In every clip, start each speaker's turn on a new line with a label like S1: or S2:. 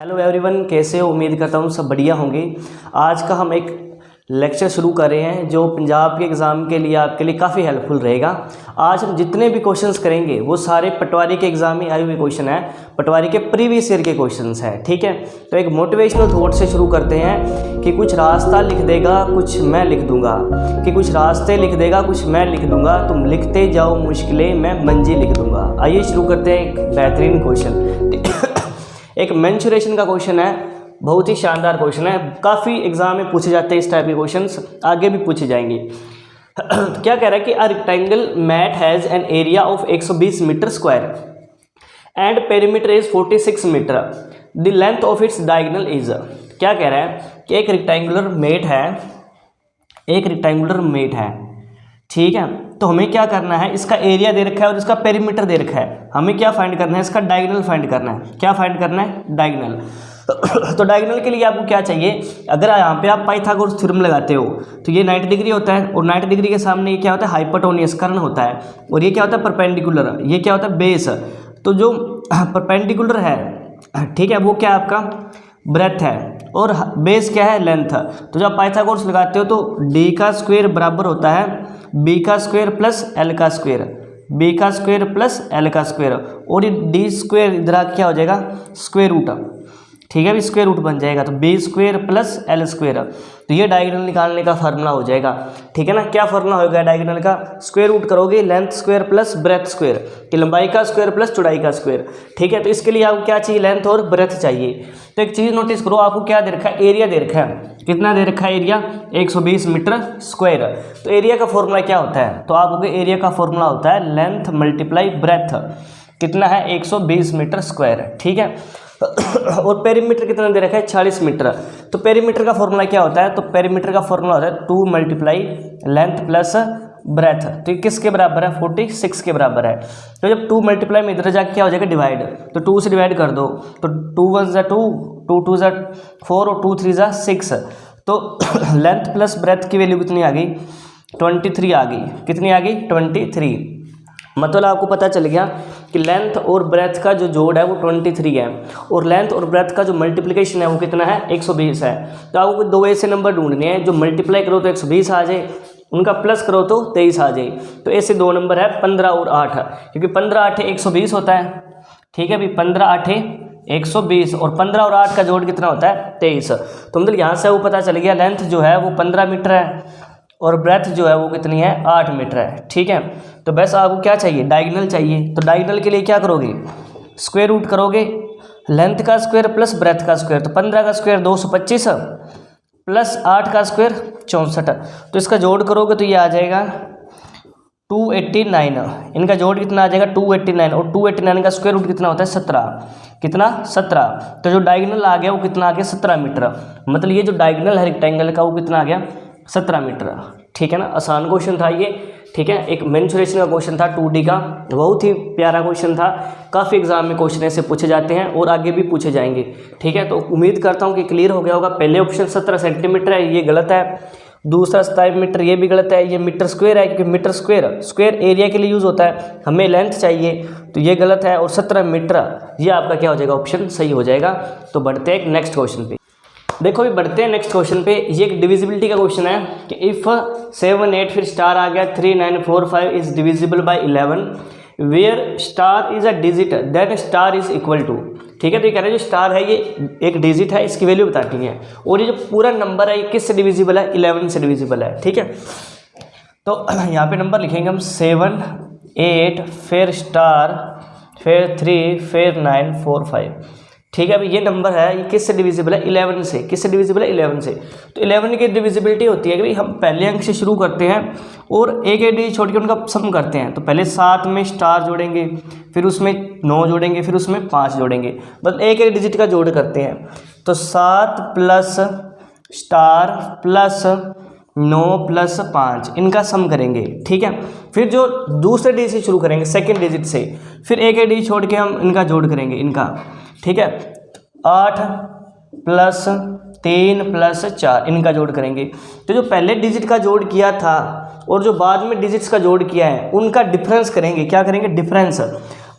S1: Hello everyone, कैसे हो? उम्मीद करता हूँ सब बढ़िया होंगे। आज का हम एक लेक्चर शुरू कर रहे हैं जो पंजाब के एग्ज़ाम के लिए आपके लिए काफ़ी हेल्पफुल रहेगा। आज हम जितने भी क्वेश्चंस करेंगे वो सारे पटवारी के एग्ज़ाम में आए हुए क्वेश्चन हैं, पटवारी के प्रीवियस ईयर के क्वेश्चंस हैं। ठीक है, तो एक मोटिवेशनल थॉट से शुरू करते हैं कि कुछ रास्ता लिख देगा कुछ मैं लिख दूंगा, कि कुछ रास्ते लिख देगा कुछ मैं लिख दूंगा, तुम लिखते जाओ मुश्किलें मैं मंजिल लिख दूंगा। आइए शुरू करते हैं एक बेहतरीन क्वेश्चन। एक मेंसुरेशन का क्वेश्चन है, बहुत ही शानदार क्वेश्चन है, काफ़ी एग्जाम में पूछे जाते हैं इस टाइप के क्वेश्चंस, आगे भी पूछे जाएंगे। क्या कह रहा है कि a rectangle mat has an area of 120 metre square and perimeter is 46 metre, the length of its diagonal is. क्या कह रहा है कि एक रेक्टेंगुलर मेट है, ठीक है। तो हमें क्या करना है, इसका एरिया दे रखा है और इसका पेरीमीटर दे रखा है, हमें क्या फाइंड करना है, इसका डायगोनल फाइंड करना है। क्या फाइंड करना है? डायगोनल। तो डायगोनल के लिए आपको क्या चाहिए, अगर यहाँ पे आप पाइथागोरस थ्योरम लगाते हो तो ये 90 डिग्री होता है और 90 डिग्री के सामने ये क्या होता है, हाइपोटेन्यूज कर्ण होता है, और ये क्या होता है, परपेंडिकुलर, ये क्या होता है, बेस। तो जो परपेंडिकुलर है, ठीक है, वो क्या है आपका ब्रेथ है और बेस क्या है, लेंथ। तो जब पाइथागोरस लगाते हो तो डी का स्क्वायर बराबर होता है बी का स्क्वायर प्लस एल का स्क्वायर, बी का स्क्वायर प्लस एल का स्क्वायर, और ये डी स्क्वायर इधर क्या हो जाएगा, स्क्वायर रूट। ठीक है, स्क्वायर रूट बन जाएगा, तो B square plus L square. तो ये डायगोनल निकालने का फार्मूला हो जाएगा। ठीक है ना, क्या फार्मूला होगा डायगोनल का? स्क्वायर रूट करोगे length square plus breadth square, कि लंबाई का स्क्वायर प्लस चौड़ाई का स्क्वायर। ठीक है, तो इसके लिए आपको क्या चाहिए, लेंथ और ब्रेथ चाहिए। तो एक चीज़ नोटिस करो, आपको क्या दे रखा है, एरिया दे रखा है। कितना दे रखा है एरिया? 120 metre square. तो एरिया का फॉर्मूला क्या होता है, तो आपको एरिया का फॉर्मूला होता है लेंथ मल्टीप्लाई ब्रेथ। कितना है? 120 मीटर स्क्वायर। ठीक है, और पेरीमीटर कितना दे रखा है? 40 मीटर। तो पेरीमीटर का फॉर्मूला क्या होता है, तो पेरीमीटर का फॉर्मूला होता है 2 मल्टीप्लाई लेंथ प्लस ब्रेथ। तो ये किसके बराबर है? 46 के बराबर है। तो जब 2 मल्टीप्लाई में इधर जाके क्या हो जाएगा, डिवाइड, तो 2 से डिवाइड कर दो, तो 2 1 ज़ा 2, 2 2 ज़ा 4 और 2 3 ज़ा 6। तो लेंथ प्लस ब्रेथ की वैल्यू कितनी आ गई? 23 आ गई। कितनी आ गई? 23। मतलब आपको पता चल गया कि लेंथ और ब्रेथ का जो जोड़ है वो 23 है, और लेंथ और ब्रेथ का जो मल्टीप्लिकेशन है वो कितना है? 120 है। तो आपको दो ऐसे नंबर ढूंढने हैं जो मल्टीप्लाई करो तो 120 आ जाए, उनका प्लस करो तो 23 आ जाए। तो ऐसे दो नंबर है 15 और 8, क्योंकि 15 8 120 होता है। ठीक है भाई, 15 8 120 और 15 और 8 का जोड़ कितना होता है? 23। तो मतलब यहाँ से वो पता चल गया लेंथ जो है वो 15 मीटर है और ब्रेथ जो है वो कितनी है? 8 मीटर है। ठीक है, तो बस आपको क्या चाहिए? डायगोनल चाहिए। तो डायगोनल के लिए क्या करोगे? स्क्वायर रूट करोगे लेंथ का स्क्वायर प्लस ब्रेथ का स्क्वायर। तो 15 का स्क्वायर 225 प्लस 8 का स्क्वायर 64। तो इसका जोड़ करोगे तो ये आ जाएगा 289। इनका जोड़ कितना आ जाएगा? 289, और 289 का स्क्वायर रूट कितना होता है? 17। कितना? 17। तो जो डायगोनल आ गया वो कितना आ गया? 17 मीटर। मतलब ये जो डायगोनल है रेक्टेंगल का वो कितना आ गया? 17 मीटर। ठीक है ना, आसान क्वेश्चन था ये। ठीक है, एक मेंसुरेशन का क्वेश्चन था 2D का, बहुत ही प्यारा क्वेश्चन था। काफ़ी एग्जाम में क्वेश्चन ऐसे पूछे जाते हैं और आगे भी पूछे जाएंगे। ठीक है, तो उम्मीद करता हूँ कि क्लियर हो गया होगा। पहले ऑप्शन 17 सेंटीमीटर है, ये गलत है। दूसरा 27 मीटर, ये भी गलत है। ये मीटर स्क्वायर है, क्योंकि मीटर स्क्वायर एरिया के लिए यूज़ होता है, हमें लेंथ चाहिए, तो ये गलत है। और 17 मीटर ये आपका क्या हो जाएगा? ऑप्शन सही हो जाएगा। तो बढ़ते हैं नेक्स्ट क्वेश्चन पे। देखो भी बढ़ते हैं नेक्स्ट क्वेश्चन पे। ये एक डिविजिबिलिटी का क्वेश्चन है कि इफ़ 7 8 फिर स्टार आ गया 3 9 4 5 is divisible by 11 where star is a digit then star is equal to. ठीक है, तो ये कह रहे हैं जो स्टार है ये एक डिजिट है, इसकी वैल्यू बतानी है, और ये जो पूरा नंबर है ये किससे डिविजिबल है? 11 से डिविजिबल है। ठीक है, तो यहाँ पे नंबर लिखेंगे हम 7 8 फिर स्टार फिर 3 फिर 9 4 5। ठीक है, अभी ये नंबर है ये किससे डिविजिबल है? 11 से। किससे डिविजिबल है? 11 से। तो 11 की डिविजिबिलिटी होती है कि भाई हम पहले अंक से शुरू करते हैं और एक डिजिट छोड़ के उनका सम करते हैं। तो पहले 7 में स्टार जोड़ेंगे, फिर उसमें 9 जोड़ेंगे, फिर उसमें 5 जोड़ेंगे, मतलब एक डिजिट का जोड़ करते हैं। तो 7 प्लस स्टार प्लस 9 प्लस 5 इनका सम करेंगे। ठीक है, फिर जो दूसरे डिजिट से शुरू करेंगे सेकेंड डिजिट से, फिर एक डिजिट छोड़ के हम इनका जोड़ करेंगे इनका। ठीक है, 8 प्लस 3 प्लस 4 इनका जोड़ करेंगे। तो जो पहले डिजिट का जोड़ किया था और जो बाद में डिजिट्स का जोड़ किया है उनका डिफरेंस करेंगे। क्या करेंगे? डिफरेंस।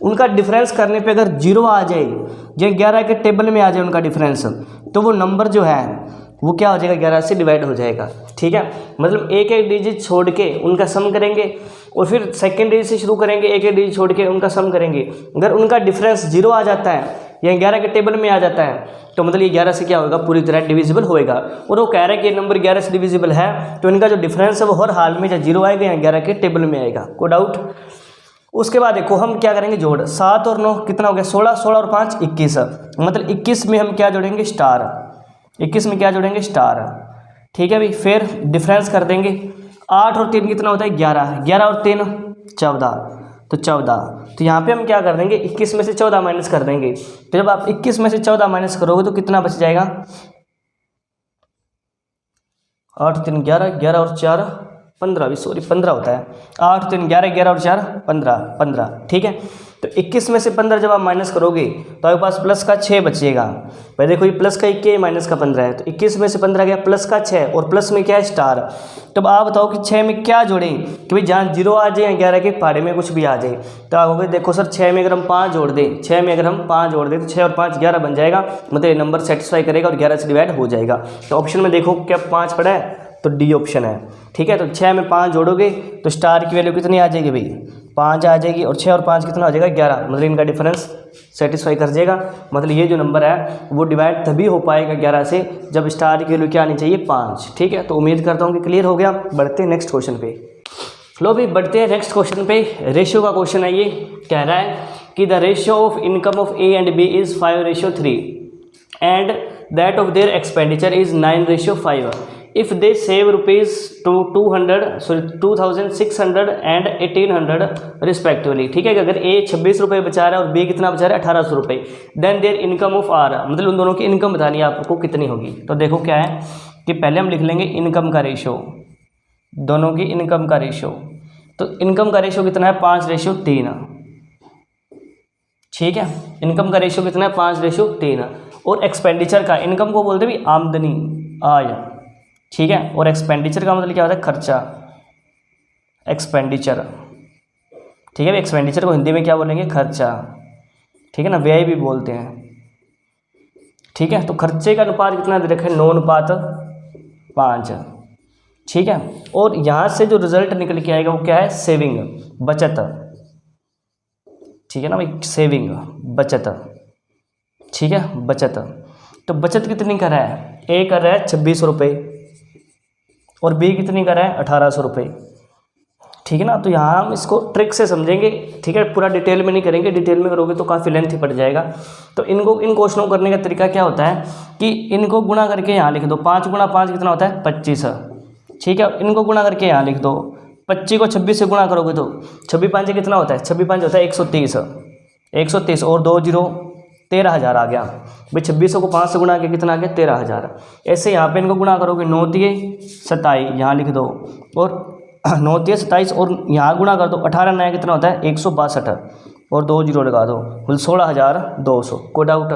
S1: उनका डिफरेंस करने पे अगर 0 आ जाए, जो 11 के टेबल में आ जाए उनका डिफरेंस, तो वो नंबर जो है वो क्या हो जाएगा, 11 से डिवाइड हो जाएगा। ठीक है, मतलब एक एक डिजिट छोड़ के उनका सम करेंगे और फिर सेकेंड डिजिट से शुरू करेंगे, एक एक डिजिट छोड़ के उनका सम करेंगे। अगर उनका डिफरेंस 0 आ जाता है या 11 के टेबल में आ जाता है, तो मतलब ये 11 से क्या होगा, पूरी तरह डिविजिबल होएगा। और वो कह रहा है कि ये नंबर 11 से डिविजिबल है, तो इनका जो डिफरेंस है वो हर हाल में या 0 आएगा या 11 के टेबल में आएगा। कोई डाउट? उसके बाद देखो हम क्या करेंगे, जोड़ 7 और 9 कितना हो गया, 16, 16 और 5 21, मतलब 21 में हम क्या जोड़ेंगे, स्टार। 21 में क्या जोड़ेंगे, स्टार। ठीक है भाई, फिर डिफरेंस कर देंगे। 8 और 3 कितना होता है, 11, 11 और 3 14, तो 14। तो यहाँ पे हम क्या कर देंगे, 21 में से 14 माइनस कर देंगे। तो जब आप 21 में से 14 माइनस करोगे तो कितना बच जाएगा, 8 3 11, 11 और 4 15, भी सॉरी 15 होता है। 8 3 11, 11 और 4 15, 15। ठीक है, तो 21 में से 15 जब आप माइनस करोगे तो आपके पास प्लस का 6 बचेगा। भाई देखो ये प्लस का 21 माइनस का 15 है, तो 21 में से 15 गया, प्लस का 6 और प्लस में क्या है, स्टार। तब आप बताओ कि 6 में क्या जोड़ें कि भाई जहाँ 0 आ जाए या 11 के पहाड़े में कुछ भी आ जाए। तो आप कहोगे देखो सर 6 में अगर हम 5 जोड़ दें, 6 में अगर हम 5 जोड़ दें तो 6 और 5 11 बन जाएगा, मतलब ये नंबर सेटिस्फाई करेगा और 11 से डिवाइड हो जाएगा। तो ऑप्शन में देखो क्या 5 पड़ा है, तो डी ऑप्शन है। ठीक है, तो 6 में 5 जोड़ोगे तो स्टार की वैल्यू कितनी आ जाएगी भाई, 5 आ जाएगी, और 6 और 5 कितना आ जाएगा, 11, मतलब इनका डिफरेंस सेटिस्फाई कर जाएगा। मतलब ये जो नंबर है वो डिवाइड तभी हो पाएगा 11 से जब स्टार की वैल्यू क्या आनी चाहिए, 5। ठीक है, तो उम्मीद करता हूँ कि क्लियर हो गया। बढ़ते हैं नेक्स्ट क्वेश्चन पे। लो भाई बढ़ते हैं नेक्स्ट क्वेश्चन पे। रेशियो का क्वेश्चन है, ये कह रहा है कि the ratio of income of A and B is 5:3 and that of their expenditure is 9:5 if they save rupees to 2600 and 1800 respectively। ठीक है, कि अगर ए 26 रुपये बचा रहा है और बी कितना बचा रहा है, 1800 रुपये, then their income of are, मतलब उन दोनों की इनकम बतानी है आपको कितनी होगी। तो देखो क्या है कि पहले हम लिख लेंगे इनकम का रेशो, दोनों की इनकम का रेशो। तो इनकम का रेशो कितना है, 5:3। ठीक है, इनकम का रेशो कितना है, 5:3। और एक्सपेंडिचर का, इनकम को बोलते भी आमदनी, आय। ठीक है, और एक्सपेंडिचर का मतलब क्या होता है, खर्चा, एक्सपेंडिचर। ठीक है, एक्सपेंडिचर को हिंदी में क्या बोलेंगे, खर्चा। ठीक है ना, व्यय भी बोलते हैं। ठीक है, तो खर्चे का अनुपात कितना दे रखा है, 9:5। ठीक है, और यहाँ से जो रिजल्ट निकल के आएगा वो क्या है, सेविंग, बचत। ठीक है ना भाई, सेविंग, बचत। ठीक है, बचत। तो बचत कितनी कर रहा है, ए कर रहा है 26 रुपये और बी कितनी कर रहा है, 1800 रुपये। ठीक है ना, तो यहाँ हम इसको ट्रिक से समझेंगे। ठीक है, पूरा डिटेल में नहीं करेंगे, डिटेल में करोगे तो काफ़ी लेंथ ही पड़ जाएगा। तो इनको, इन क्वेश्चनों को करने का तरीका क्या होता है कि इनको गुणा करके यहाँ लिख दो, 5 × 5 कितना होता है, 25। ठीक है, इनको गुणा करके यहाँ लिख दो, 25 को 26 से गुणा करोगे तो 26 5 कितना होता है, 26 5 होता है 130, 130 और 2 0 13,000 आ गया भाई। 2600 को 5 से गुणा किया कितना आ गया, 13,000। ऐसे यहाँ पे इनको गुणा करोगे, 9 3 27 यहाँ लिख दो, और 9 3 27 और यहाँ गुणा कर दो, 18 9 कितना होता है, 162 और 2 0 लगा दो, बोल 16,200। कोई डाउट?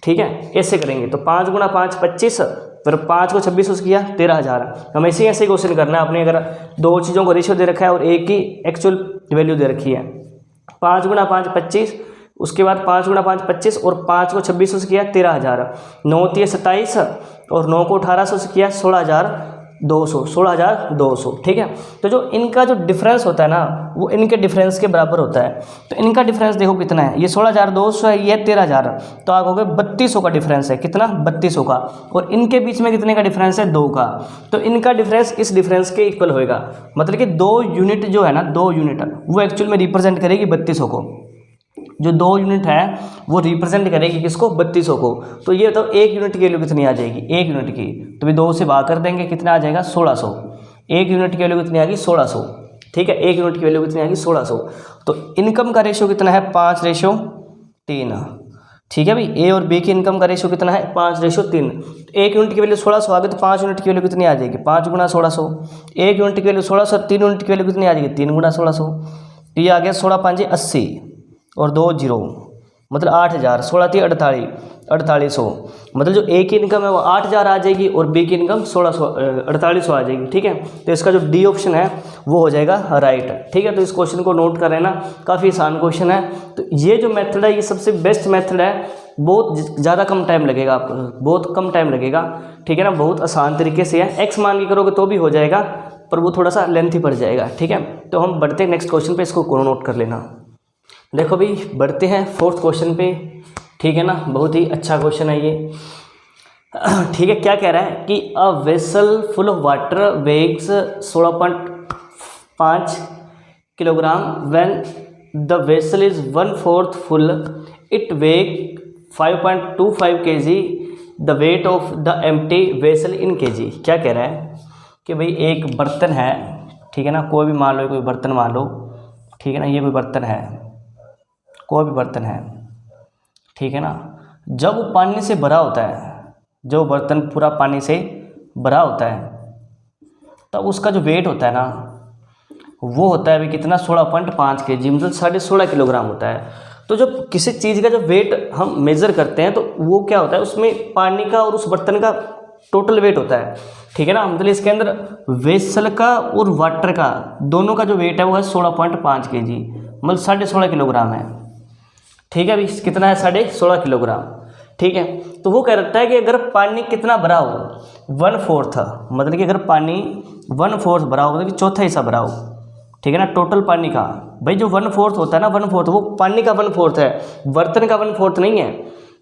S1: ठीक है, ऐसे करेंगे तो 5 × 5 25, फिर 5 को 2600 से किया 13,000। हम ऐसे ही क्वेश्चन करना है। आपने अगर दो चीज़ों को रेशियो दे रखा है और एक की एक्चुअल वैल्यू दे रखी है, 5 × 5 25, उसके बाद 5 × 5 25 और 5 को 2600 से किया 13,000, 9 3 27 और 9 को 1800 से किया 16,200। ठीक है, तो जो इनका जो डिफरेंस होता है ना वो इनके डिफरेंस के बराबर होता है। तो इनका डिफरेंस देखो कितना है, ये 16,200 है, ये 13,000, तो आप कहोगे 3200 का डिफरेंस है। कितना, 3200 का। और इनके बीच में कितने का डिफरेंस है, 2 का। तो इनका डिफरेंस इस डिफरेंस के इक्वल होएगा, मतलब कि 2 यूनिट जो है ना, 2 यूनिट वो एक्चुअल में रिप्रेजेंट करेगी 3200 को। जो 2 यूनिट है वो रिप्रेजेंट करेगी किसको, 3200 को। तो ये तो 1 यूनिट की वैल्यू कितनी आ जाएगी, 1 यूनिट की, तो भी 2 से भाग कर देंगे, कितना आ जाएगा, 1600। 1 यूनिट की वैल्यू कितनी आ गई, 1600। ठीक है, 1 यूनिट की वैल्यू कितनी आ गई, 1600। तो इनकम का रेशियो कितना है, 5:3। ठीक है भाई, ए और बी की इनकम का रेशियो कितना है, 5:3। 1 यूनिट की वैल्यू 1600 आ गई, तो 5 यूनिट की वैल्यू कितनी आ जाएगी, 5 × 1600। 1 यूनिट की वैल्यू 1600, 3 यूनिट की वैल्यू कितनी आ जाएगी, 3 × 1600। तो ये आ गया 16 5 80 और 2 0, मतलब 8000, 16 थी 48, 4800, मतलब जो ए की इनकम है वो 8000 आ जाएगी और बी की इनकम 4800 आ जाएगी। ठीक है, तो इसका जो डी ऑप्शन है वो हो जाएगा राइट। ठीक है, तो इस क्वेश्चन को नोट कर लेना, काफ़ी आसान क्वेश्चन है। तो ये जो मेथड है ये सबसे बेस्ट मेथड है, बहुत ज़्यादा कम टाइम लगेगा आपको, बहुत कम टाइम लगेगा। ठीक है ना, बहुत आसान तरीके से है, एक्स मान के करोगे तो भी हो जाएगा, पर वो थोड़ा सा लेंथी पड़ जाएगा। ठीक है, तो हम बढ़ते हैं नेक्स्ट क्वेश्चन पे, इसको नोट कर लेना। देखो भाई बढ़ते हैं फोर्थ क्वेश्चन पे। ठीक है ना, बहुत ही अच्छा क्वेश्चन है ये। ठीक है, क्या कह रहा है कि a vessel full of water weighs 16.5 kilogram when the vessel is 1/4 full, it weigh 5.25 kg, the weight of the empty vessel in kg। क्या कह रहा है कि भाई एक बर्तन है, ठीक है ना, कोई भी मान लो, कोई बर्तन मान लो, ठीक है ना, ये कोई बर्तन है, कोई भी बर्तन है, ठीक है ना, जब वो पानी से भरा होता है, जो बर्तन पूरा पानी से भरा होता है, तब उसका जो वेट होता है ना वो होता है अभी कितना, 16.5 kg, मतलब 16.5 किलोग्राम होता है। तो जब किसी चीज़ का जब वेट हम मेज़र करते हैं तो वो क्या होता है, उसमें पानी का और उस बर्तन का टोटल वेट होता है। ठीक है ना, मतलब इसके अंदर वेसल का और वाटर का दोनों का जो वेट है वो है 16.5 kg, मतलब 16.5 किलोग्राम है। ठीक है, अभी कितना है, 16.5 किलोग्राम। ठीक है, तो वो कह रखता है कि अगर पानी कितना भरा हो, 1/4, मतलब कि अगर पानी 1/4 भरा हो, मतलब कि चौथा हिस्सा भरा हो, ठीक है ना, टोटल पानी का। भाई जो 1/4 होता है ना, 1/4 वो पानी का 1/4 है, बर्तन का 1/4 नहीं है।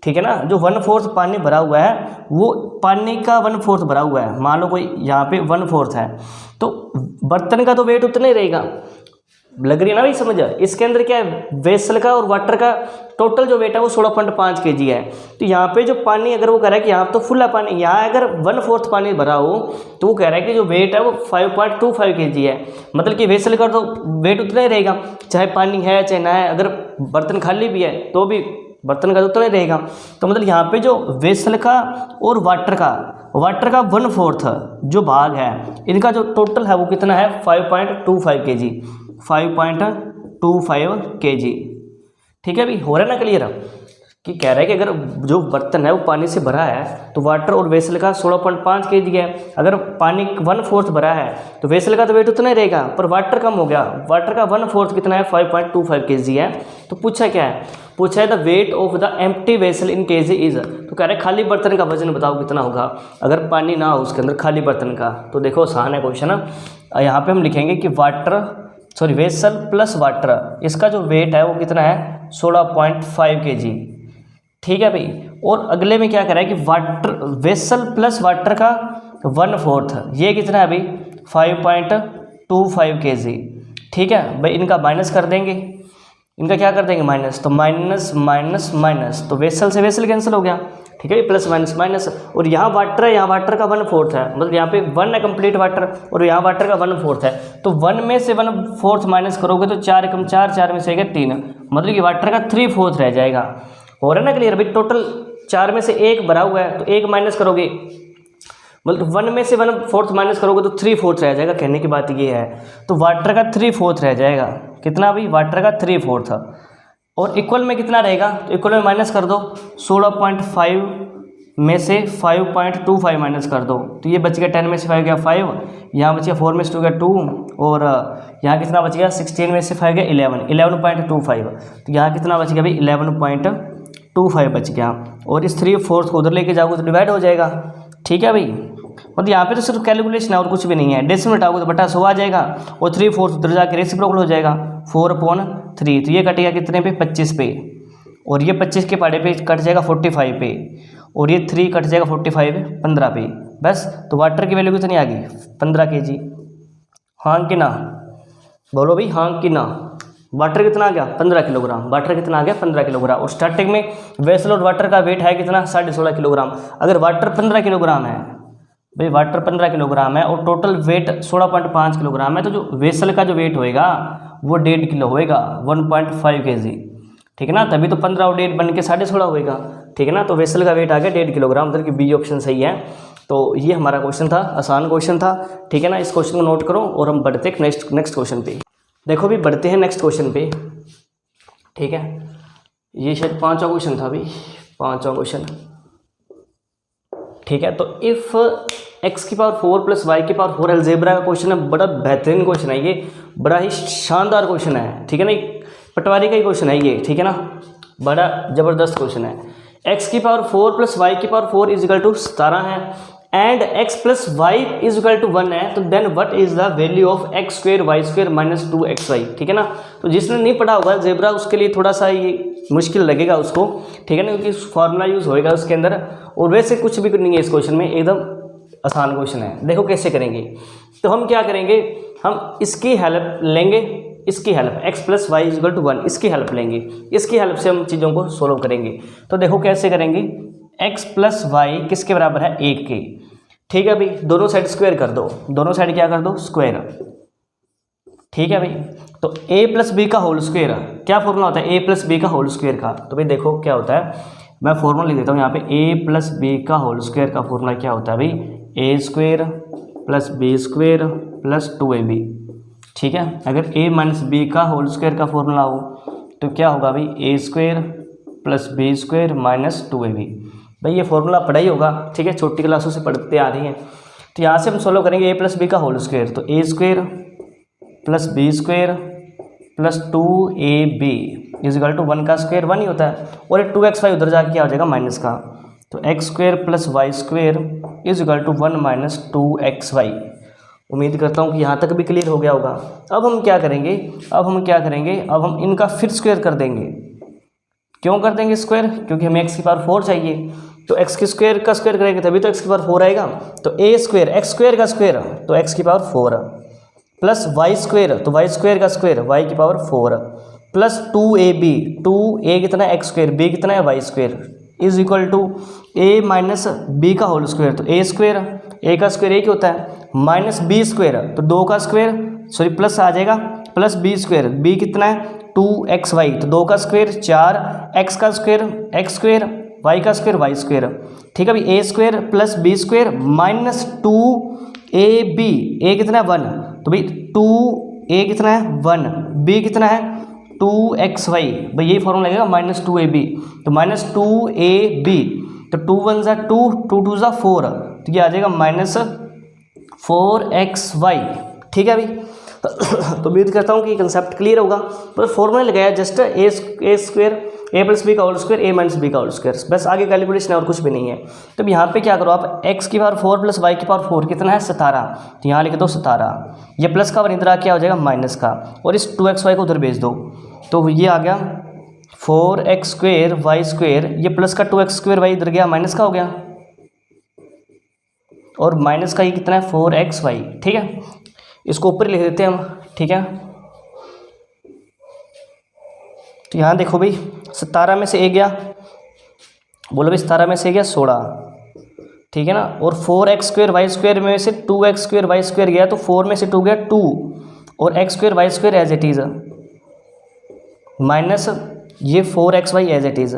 S1: ठीक है ना, जो 1/4 पानी भरा हुआ है वो पानी का 1/4 भरा हुआ है। मान लो कोई यहाँ पे 1/4 है, तो बर्तन का तो वेट उतना ही रहेगा। लग रही है ना भाई समझ? इसके अंदर क्या है, वेसल का और वाटर का टोटल जो वेट है वो 16.5 kg है। तो यहाँ पे जो पानी, अगर वो कह रहा है कि यहाँ तो फुल है पानी, यहाँ अगर 1/4 पानी भरा हो तो वो कह रहा है कि जो वेट है वो 5.25 kg है, मतलब कि वेसल का तो वेट उतना ही रहेगा, चाहे पानी है चाहे ना है। अगर बर्तन खाली भी है तो भी बर्तन का तो उतना ही रहेगा। तो मतलब यहाँ पे जो वेसल का और वाटर का 1/4 जो भाग है, इनका जो टोटल है वो कितना है, 5.25 kg, 5.25 kg। ठीक है भाई, हो रहा है ना क्लियर? कि कह रहा है कि अगर जो बर्तन है वो पानी से भरा है तो वाटर और वेसल का 16.5 kg है। अगर पानी 1/4 भरा है तो वेसल का तो वेट उतना ही रहेगा, पर वाटर कम हो गया, वाटर का 1/4 कितना है, 5.25 kg है। तो पूछा क्या है, पूछा है the weight of the empty vessel in kg is. तो कह रहे हैं खाली बर्तन का वजन बताओ कितना होगा अगर पानी ना हो उसके अंदर, खाली बर्तन का। तो देखो आसान है क्वेश्चन। यहाँ पे हम लिखेंगे कि वेसल प्लस वाटर, इसका जो वेट है वो कितना है, 16.5 kg। ठीक है भाई, और अगले में क्या कह रहा है कि वेसल प्लस वाटर का 1/4, ये कितना है भाई, 5.25 kg। ठीक है भाई, इनका माइनस कर देंगे, इनका क्या कर देंगे, माइनस, तो माइनस माइनस माइनस, तो वेसल से वेसल कैंसिल हो गया। ठीक है, प्लस माइनस माइनस, और यहाँ वाटर है, यहाँ वाटर का 1/4 है, मतलब यहाँ पे 1 है कंप्लीट वाटर और यहाँ वाटर का 1/4 है। तो 1 में से 1/4 माइनस करोगे तो 4 एकम 4, 4 में से 3, मतलब कि वाटर का 3/4 रह जाएगा। हो रहा है ना क्लियर? भाई टोटल 4 में से 1 भरा हुआ है तो 1 माइनस करोगे, मतलब 1 में से 1/4 माइनस करोगे तो 3/4 रह जाएगा। कहने की बात ये है, तो वाटर का 3/4 रह जाएगा। कितना भाई, वाटर का 3/4, और इक्वल में कितना रहेगा, तो इक्वल में माइनस कर दो, 16.5 में से 5.25 माइनस कर दो, तो ये बच गया 10 में से 5 गया 5, यहाँ बच गया 4 में से 2 गया 2, और यहाँ कितना बच गया, 16 में से 5 गया 11.25, तो यहाँ कितना बच गया भाई, 11.25 बच गया। और इस 3/4 को उधर लेके जाओगे तो डिवाइड हो जाएगा। ठीक है भाई, मतलब यहाँ पे तो सिर्फ कैलकुलेशन है और कुछ भी नहीं है। डेसिमल हटाओगे तो बटा 100 आ जाएगा, और 3/4 उधर जाके रेसिप्रोकल हो जाएगा, 4/3, तो ये कटेगा कितने पे, 25 पे, और ये 25 के पाड़े पे कट जाएगा 45 पे, और ये 3 कट जाएगा 45 15 पे, बस। तो वाटर की वैल्यू कितनी आ गई, 15 kg। हाँ कि ना, बोलो भाई हाँ कि ना। वाटर कितना आ गया, 15 किलोग्राम, वाटर कितना आ गया, 15 किलोग्राम। और स्टार्टिंग में वेसल और वाटर का वेट है कितना, 16.5 किलोग्राम। अगर वाटर 15 किलोग्राम है भाई, वाटर 15 किलोग्राम है और टोटल वेट 16.5 किलोग्राम है, तो जो वेसल का जो वेट होएगा वो 1.5 किलो होएगा, 1.5 kg। ठीक है ना, तभी तो 15 और 1.5 बन के 16.5 होएगा। ठीक है ना, तो वेसल का वेट आ गया 1.5 किलोग्राम, मतलब कि बी ऑप्शन सही है। तो ये हमारा क्वेश्चन था, आसान क्वेश्चन था। ठीक है ना, इस क्वेश्चन को नोट करो और हम बढ़ते हैं नेक्स्ट क्वेश्चन पे। देखो भी बढ़ते हैं नेक्स्ट क्वेश्चन पे। ठीक है, ये शायद 5वां क्वेश्चन था भाई, 5वां क्वेश्चन। ठीक है, तो इफ़ x की पावर 4 प्लस वाई की पावर 4 अलजेब्रा का क्वेश्चन है, बड़ा बेहतरीन क्वेश्चन है ये, बड़ा ही शानदार क्वेश्चन है। ठीक है ना, पटवारी का ही क्वेश्चन है ये। ठीक है ना, बड़ा ज़बरदस्त क्वेश्चन है। x की पावर 4 प्लस वाई की पावर 4 इज इक्वल टू 17 है and x plus Y is equal to 1 है, तो then what is the value of x square Y square minus 2xy। ठीक है ना, तो जिसने नहीं पढ़ा होगा अलजेब्रा उसके लिए थोड़ा सा ये मुश्किल लगेगा उसको। ठीक है ना, क्योंकि फार्मूला यूज़ होएगा उसके अंदर, और वैसे कुछ भी नहीं है इस क्वेश्चन में, एकदम आसान क्वेश्चन है। देखो कैसे करेंगे, तो हम क्या करेंगे, हम इसकी हेल्प लेंगे, इसकी help x plus Y is equal to 1, इसकी हेल्प लेंगे, इसकी हेल्प से हम चीज़ों को सोल्व करेंगे। तो देखो कैसे करेंगे, x प्लस वाई किसके बराबर है, 1 के। ठीक है भाई, दोनों साइड स्क्वायर कर दो, दोनों साइड क्या कर दो, स्क्वायर। ठीक है भाई, तो a प्लस बी का होल स्क्वायर, क्या फॉर्मूला होता है a प्लस बी का होल स्क्वायर का, तो भाई देखो क्या होता है, मैं फॉर्मूला लिख देता हूँ यहाँ पे, a प्लस बी का होल स्क्वायर का फॉर्मूला क्या होता है भाई, a square plus B square plus 2ab। ठीक है, अगर a माइनस बी का होल स्क्वायर का फॉर्मूला हो तो क्या होगा भाई, a square plus B square minus 2ab। भाई ये फॉर्मूला पढ़ा ही होगा। ठीक है, छोटी क्लासों से पढ़ते आ रही हैं। तो यहाँ से हम सोल्व करेंगे a प्लस बी का होल स्क्वायर, तो a square plus B square plus 2ab is equal to 1 का स्क्वायर 1 ही होता है, और 2xy उधर जाके क्या हो जाएगा, माइनस का, तो x square plus Y square is equal to 1 minus 2xy। उम्मीद करता हूँ कि यहाँ तक भी क्लियर हो गया होगा। अब हम क्या करेंगे, अब हम इनका फिर स्क्वायर कर देंगे। क्यों कर देंगे स्क्वायर, क्योंकि हमें x की पावर 4 चाहिए, तो x की स्क्वायर का स्क्वायर करेंगे तभी तो x की पावर 4 आएगा। तो a स्क्वायर x स्क्वायर का स्क्वायर, तो x की पावर 4 प्लस वाई स्क्वायर, तो वाई स्क्वायर का स्क्वायर y की पावर 4 प्लस 2ab, 2a कितना है x स्क्वायर, b कितना है y square is equal to a minus B का होल स्क्वायर, तो a स्क्वायर, a का स्क्वायर एक होता है, माइनस बी स्क्वायर, तो 2 का स्क्वायर सॉरी प्लस आ जाएगा, प्लस बी स्क्वायर, b कितना है 2xy, तो 2 का स्क्वायर 4, x का स्क्वायर x स्क्वायर, y का स्क्वायर y स्क्वायर। ठीक है भाई, a square plus B square minus 2ab, a कितना है 1, तो भाई 2a कितना है 1, b कितना है 2xy, भाई यही फॉर्मूला लगेगा माइनस 2ab, तो माइनस 2ab, तो 2 1 ज़ा 2, 2 2 ज़ा 4, तो ये आ जाएगा माइनस 4xy। ठीक है भाई, तो उम्मीद करता हूँ कि कंसेप्ट क्लियर होगा। बस फॉर्मूला लगाया just a square a plus B का whole square a minus B का होल स्क्वायर, बस आगे कैलकुलेशन है और कुछ भी नहीं है। तो अब यहाँ पे क्या करो आप, x की पावर 4 प्लस वाई की पावर 4 कितना है 17, तो यहाँ लिख दो 17, ये प्लस का इधर आ क्या हो जाएगा माइनस का, और इस 2xy को उधर भेज दो, तो ये आ गया 4x स्क्वायर वाई स्क्वायर, ये प्लस का 2x स्क्वायर वाई इधर गया माइनस का हो गया, और माइनस का ये कितना है 4xy। ठीक है, इसको ऊपर लिख देते हैं हम। ठीक है, तो यहाँ देखो भाई 17 में से a गया, बोलो भाई 17 में से गया 16। ठीक है ना, और 4x स्क्वायर वाई स्क्वायर में से 2x स्क्वायर वाई स्क्वायर गया, तो 4 में से 2 गया 2, और x square Y square as it is minus ये 4xy एज इट इज़।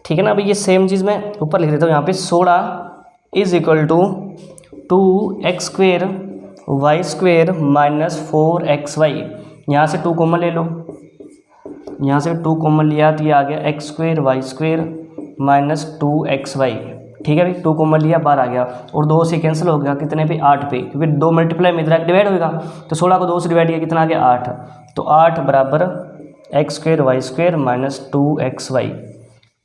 S1: ठीक है ना, अभी ये सेम चीज़ मैं ऊपर लिख देता हूँ यहाँ पे, 16 is equal to 2x square Y square minus 4xy। यहाँ से 2 कॉमन ले लो, यहाँ से 2 कॉमन लिया तो ये आ गया x square Y square minus 2xy। ठीक है भाई, 2 कॉमन लिया, बाहर आ गया, और 2 से कैंसिल हो गया कितने पे 8 पे, क्योंकि 2 मल्टीप्लाई में इधर डिवाइड होगा, तो 16 को 2 से डिवाइड किया कितना आ गया 8, तो 8 बराबर x square Y square minus 2xy।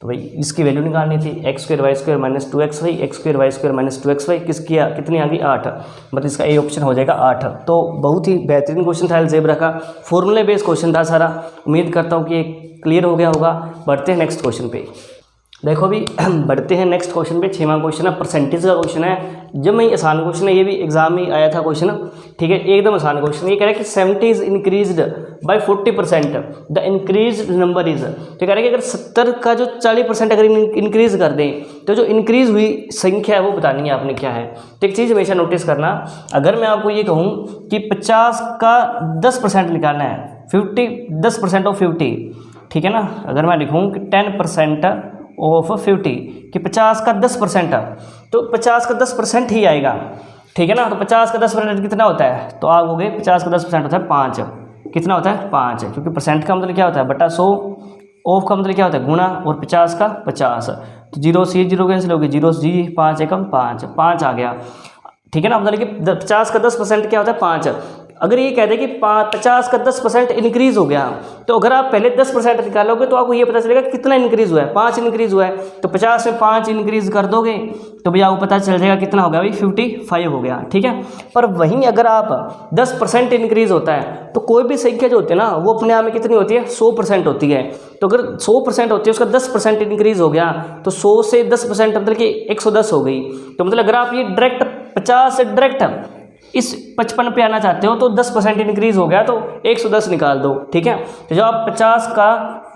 S1: तो भाई इसकी वैल्यू निकालनी थी, x square Y square minus 2xy, x square Y square minus 2xy किसकी कितनी आ गई 8, मतलब इसका ए ऑप्शन हो जाएगा 8। तो बहुत ही बेहतरीन क्वेश्चन था अलजेब्रा का, फॉर्मूले बेस्ड क्वेश्चन था सारा। उम्मीद करता हूँ कि ये क्लियर हो गया होगा। बढ़ते हैं नेक्स्ट क्वेश्चन पे। देखो भी बढ़ते हैं नेक्स्ट क्वेश्चन पे। 6वां क्वेश्चन है, परसेंटेज का क्वेश्चन है। जब मैं आसान क्वेश्चन है, ये भी एग्जाम में आया था क्वेश्चन। ठीक है, एकदम आसान क्वेश्चन। ये कह रहा है कि 70 is increased by 40%, the increase number is. तो कह रहा है कि अगर 70 का जो 40% अगर इंक्रीज कर दें तो जो इंक्रीज हुई संख्या है वो बतानी है आपने क्या है। तो एक चीज़ हमेशा नोटिस करना, अगर मैं आपको ये कहूँ कि 50 का 10% निकालना है, 10% ऑफ 50, ठीक है ना। अगर मैं लिखूँ कि 10% ऑफ 50 कि 50 का 10%, तो 50 का 10% ही आएगा। ठीक है ना। तो 50 का 10% कितना होता है, तो आप हो गए 50 का 10% होता है 5। कितना होता है 5, क्योंकि परसेंट का मतलब क्या होता है बटा 100, ऑफ का मतलब क्या होता है गुणा, और 50 का 50, तो 0 से 0 कैंसिल हो गया, 0 से 5 एकम 5, 5 आ गया, ठीक है ना। मतलब कि 50 का 10% क्या होता है 5। अगर ये कहते हैं कि 50 का 10% इंक्रीज़ हो गया, तो अगर आप पहले 10% निकालोगे तो आपको ये पता चलेगा कितना इंक्रीज़ हुआ है, 5 इंक्रीज़ हुआ है, तो 50 में 5 इंक्रीज़ कर दोगे तो भैया आपको पता चल जाएगा कितना हो गया भाई 55 हो गया, ठीक है। पर वहीं अगर आप 10% इंक्रीज़ होता है तो कोई भी संख्या जो होती है ना वो अपने आप में कितनी होती है 100% होती है। तो अगर 100% होती है उसका 10% इंक्रीज़ हो गया तो 100 से 10% मतलब कि 110 हो गई। तो मतलब अगर आप ये डायरेक्ट 50 से डायरेक्ट इस 55 पे आना चाहते हो तो 10% इंक्रीज़ हो गया तो 110 निकाल दो, ठीक है। तो जब आप 50 का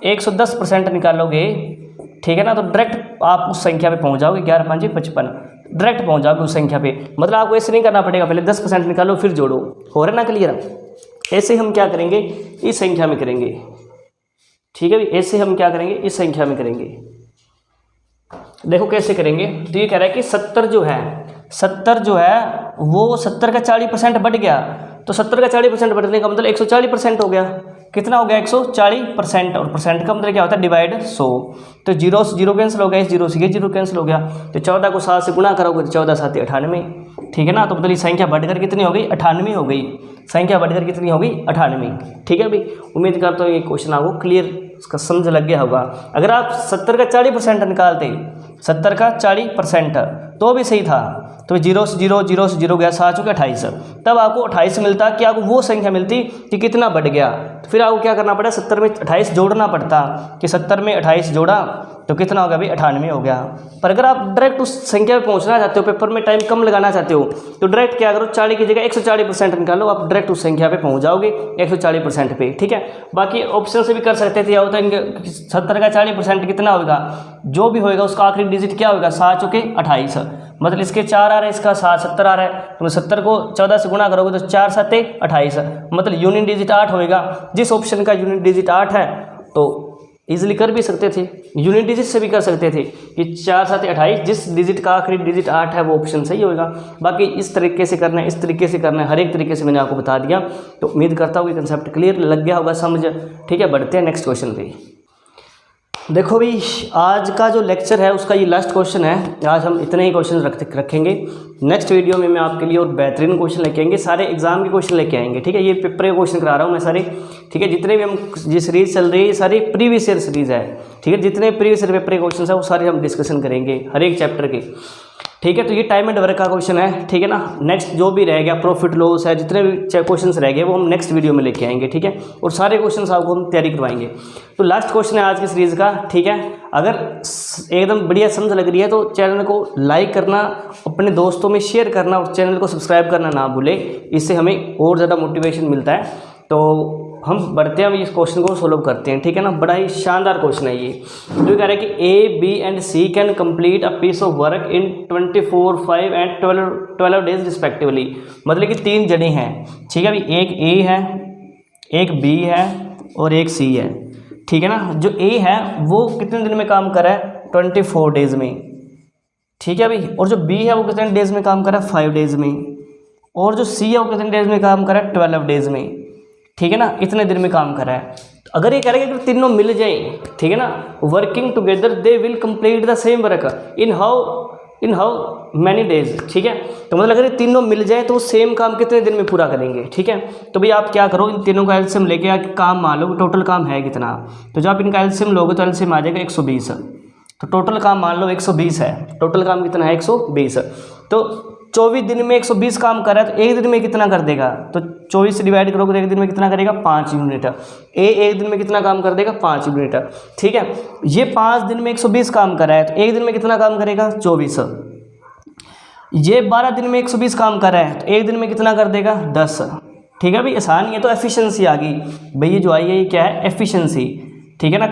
S1: 110% निकालोगे, ठीक है ना, तो डायरेक्ट आप उस संख्या पे पहुंच जाओगे, 11 5 55, डायरेक्ट पहुंच जाओगे उस संख्या पे। मतलब आपको ऐसे नहीं करना पड़ेगा, पहले 10% निकालो फिर जोड़ो, हो रहा ना क्लियर। ऐसे हम क्या करेंगे इस संख्या में करेंगे, ठीक है भाई, ऐसे हम क्या करेंगे इस संख्या में करेंगे। देखो कैसे करेंगे, तो ये कह रहा है कि 70 जो है वो 70 का 40% बढ़ गया, तो 70 का 40% बढ़ने का मतलब 140% हो गया। कितना हो गया 140%, और परसेंट का मतलब क्या होता है डिवाइड 100। तो 0 से 0 कैंसिल हो गया, इस 0 से ये 0 कैंसिल हो गया, तो 14 को 7 से गुणा करोगे तो 14 7 98, ठीक है ना। तो मतलब ये संख्या बढ़कर कितनी हो गई 98 हो गई, संख्या बढ़कर कितनी हो गई 98, ठीक है भाई। उम्मीद करता हूँ ये क्वेश्चन आपको क्लियर इसका समझ लग गया होगा। अगर आप 70 का 40% निकालते, 70 का 40% तो भी सही था, तो 0 से 0 गया, 7 चुके 28, तब आपको 28 मिलता कि आपको वो संख्या मिलती कि कितना बढ़ गया। तो फिर आपको क्या करना पड़ा 70 में 28 जोड़ना पड़ता कि 70 में 28 जोड़ा तो कितना हो गया भाई 98 हो गया। पर अगर आप डायरेक्ट उस संख्या पे पहुंचना चाहते हो, पेपर में टाइम कम लगाना चाहते हो, तो डायरेक्ट क्या करो 40 की जगह 140% निकालो, आप डायरेक्ट उस संख्या पे पहुंच जाओगे 140% पे, ठीक है। बाकी ऑप्शन से भी कर सकते थे, या होता है 70 का 40% कितना होगा, जो भी होगा उसका आखिरी डिजिट क्या होगा 7 चौके 28, मतलब इसके 4 आ रहा है, इसका 7 70 आ रहा है, तो 70 को 14 से गुणा करोगे तो 4 7 28, मतलब यूनिट डिजिट 8 होएगा। जिस ऑप्शन का यूनिट डिजिट 8 है तो इजीली कर भी सकते थे, यूनिट डिजिट से भी कर सकते थे कि 4 7 28, जिस डिजिट का आखिरी डिजिट 8 है वो ऑप्शन सही होगा। बाकी इस तरीके से करना है, इस तरीके से करना है, हर एक तरीके से मैंने आपको बता दिया। तो उम्मीद करता हूँ कि कंसेप्ट क्लियर लग गया होगा समझ, ठीक है। बढ़ते हैं नेक्स्ट क्वेश्चन पे। देखो भाई आज का जो लेक्चर है उसका ये लास्ट क्वेश्चन है, आज हम इतने ही क्वेश्चन रखेंगे। नेक्स्ट वीडियो में मैं आपके लिए और बेहतरीन क्वेश्चन लेके आएंगे, सारे एग्जाम के क्वेश्चन लेके आएंगे, ठीक है। ये पेपर के क्वेश्चन करा रहा हूँ मैं सारे, ठीक है। जितने भी हम ये सीरीज़ चल रही है सारी प्रीवियस ईयर सीरीज़ है, ठीक है। जितने प्रीवियस ईयर पेपर के क्वेश्चन है वो सारे हम डिस्कशन करेंगे हर एक चैप्टर के, ठीक है। तो ये टाइम एंड वर्क का क्वेश्चन है, ठीक है ना। नेक्स्ट जो भी रह गया प्रॉफिट लॉस है, जितने भी क्वेश्चंस रह गए वो हम नेक्स्ट वीडियो में लेके आएंगे, ठीक है। और सारे क्वेश्चंस आपको हम तैयारी करवाएंगे। तो लास्ट क्वेश्चन है आज की सीरीज़ का, ठीक है। अगर एकदम बढ़िया समझ लग रही है तो चैनल को लाइक करना, अपने दोस्तों में शेयर करना और चैनल को सब्सक्राइब करना ना भूले, इससे हमें और ज़्यादा मोटिवेशन मिलता है। तो हम बढ़ते हैं, हम इस क्वेश्चन को सोल्व करते हैं, ठीक है ना। बड़ा ही शानदार क्वेश्चन है ये। जो कह रहा है कि A B and C can complete a piece of work in 24 5 and 12 days respectively. मतलब कि 3 जने हैं, ठीक है भाई। एक ए है, एक बी है और एक सी है, ठीक है ना। जो ए है वो कितने दिन में काम कर रहा है 24 डेज में, ठीक है भाई। और जो बी है वो कितने डेज में काम कर रहा है 5 डेज में, और जो सी है वो कितने डेज में काम कर रहा है 12 डेज में, ठीक है ना। इतने दिन में काम कर रहा है। अगर ये कह रहा है कि अगर तीनों मिल जाए, ठीक है ना, working together they will complete the same work in how many days, ठीक है। तो मतलब अगर ये तीनों मिल जाए तो सेम काम कितने दिन में पूरा करेंगे, ठीक है। तो भाई आप क्या करो, इन तीनों का एलसीएम लेके आके काम मान लो, टोटल काम है कितना। तो जब आप इनका एलसीएम लोगे तो एलसीएम आ जाएगा 120। तो टोटल काम मान लो 120 है, टोटल काम कितना है 120। तो 24 दिन में 120 काम कर रहा है तो एक दिन में कितना कर देगा, तो 24 से डिवाइड करोगे तो एक दिन में कितना करेगा 5 यूनिट। एक दिन में कितना काम कर देगा 5 यूनिट, ठीक है। ये 5 दिन में 120 काम कर रहा है तो एक दिन में कितना काम करेगा 24। ये 12 दिन में 120 काम कर रहा है तो एक दिन में कितना कर देगा 10, ठीक है भाई। आसान ही है। तो एफिशिएंसी आ गई भाई, ये जो आई है ये क्या है एफिशिएंसी, ठीक है ना।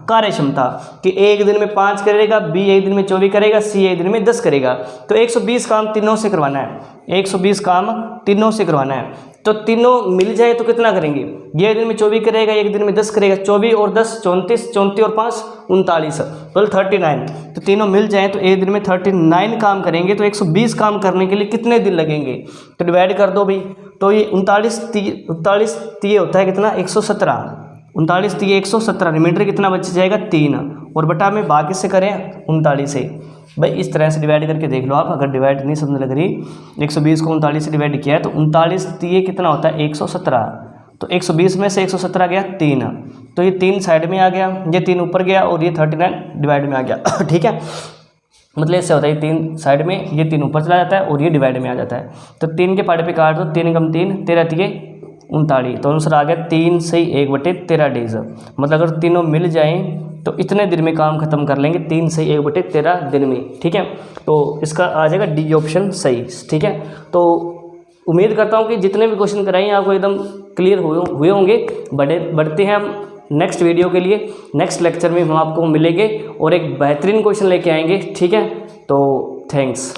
S1: कार्य क्षमता कि एक दिन में 5 करेगा, बी एक दिन में 24 करेगा, सी एक दिन में 10 करेगा। तो 120 काम तीनों से करवाना है, 120 काम तीनों से करवाना है। तो तीनों मिल जाए तो कितना करेंगे, ये एक दिन में 24 करेगा, एक दिन में 10 करेगा, 24 और 10 34, 34 और 5 39, तो 39। तो तीनों मिल जाए तो एक दिन में 39 काम करेंगे। तो 120 काम करने के लिए कितने दिन लगेंगे, तो डिवाइड कर दो भाई। तो ये 39 होता है कितना 117, 39 3 117, रिमाइंडर कितना बच जाएगा 3, और बटा में बाकी से करें 39 से। भाई इस तरह से डिवाइड करके देख लो आप, अगर डिवाइड नहीं समझ लग रही, 120 को 39 से डिवाइड किया है तो 39 ये कितना होता है 117, तो 120 में से 117 गया 3, तो ये 3 साइड में आ गया, ये 3 ऊपर गया और ये 39 डिवाइड में आ गया। ठीक है, मतलब ऐसे होता है 3 साइड में, ये 3 ऊपर चला जाता है और ये डिवाइड में आ जाता है। तो 3 के पार्ट पे काट दो, 3 कम 3 13 39, तो आंसर आ गया 3 से 1/13 डेज। मतलब अगर तीनों मिल जाएं तो इतने दिन में काम खत्म कर लेंगे, 3 से 1/13 दिन में। ठीक है, तो इसका आ जाएगा डी ऑप्शन सही। ठीक है, तो उम्मीद करता हूँ कि जितने भी क्वेश्चन कराएं आपको एकदम क्लियर हुए होंगे। बढ़ते हैं हम नेक्स्ट वीडियो के लिए। नेक्स्ट लेक्चर में हम आपको मिलेंगे और एक बेहतरीन क्वेश्चन लेके आएंगे। ठीक है, तो थैंक्स।